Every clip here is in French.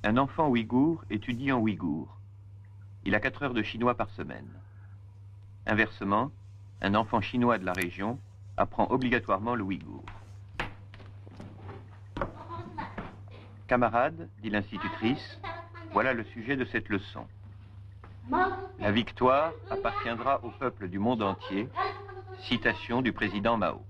Un enfant ouïghour étudie en ouïghour. Il a 4 heures de chinois par semaine. Inversement, un enfant chinois de la région apprend obligatoirement le ouïghour. Camarades, dit l'institutrice, voilà le sujet de cette leçon. La victoire appartiendra au peuple du monde entier. Citation du président Mao.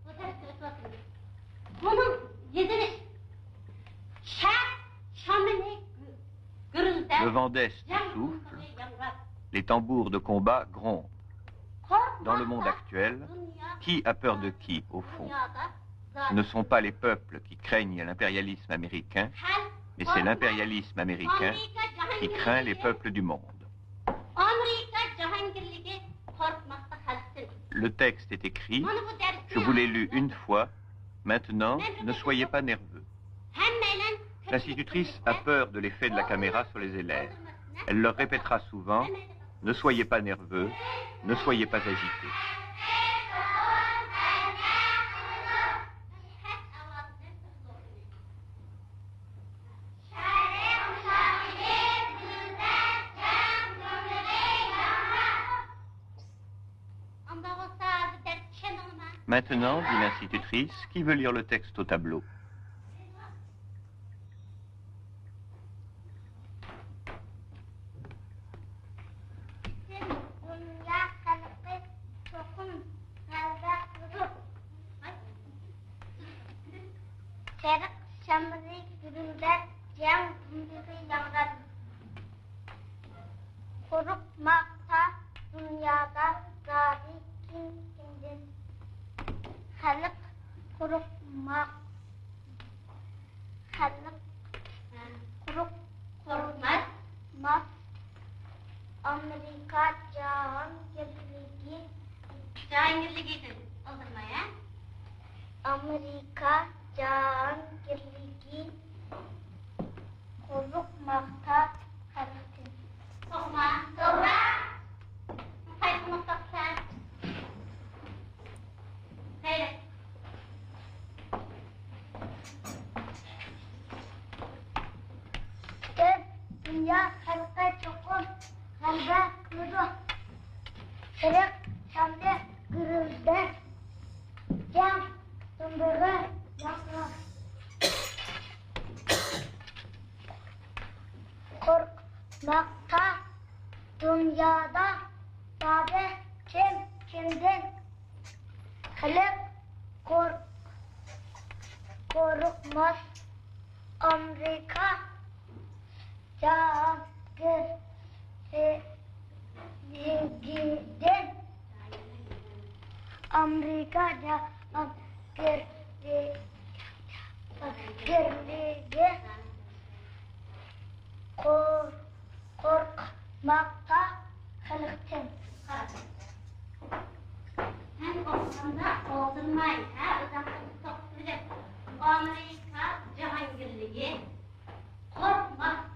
Le vent d'Est souffle, les tambours de combat grondent. Dans le monde actuel, qui a peur de qui, au fond? Ce ne sont pas les peuples qui craignent l'impérialisme américain, mais c'est l'impérialisme américain qui craint les peuples du monde. Le texte est écrit, je vous l'ai lu une fois, maintenant, ne soyez pas nerveux. L'institutrice a peur de l'effet de la caméra sur les élèves. Elle leur répétera souvent, ne soyez pas nerveux, ne soyez pas agités. Maintenant, dit l'institutrice, qui veut lire le texte au tableau? Amerika Cahangirligi, korkmak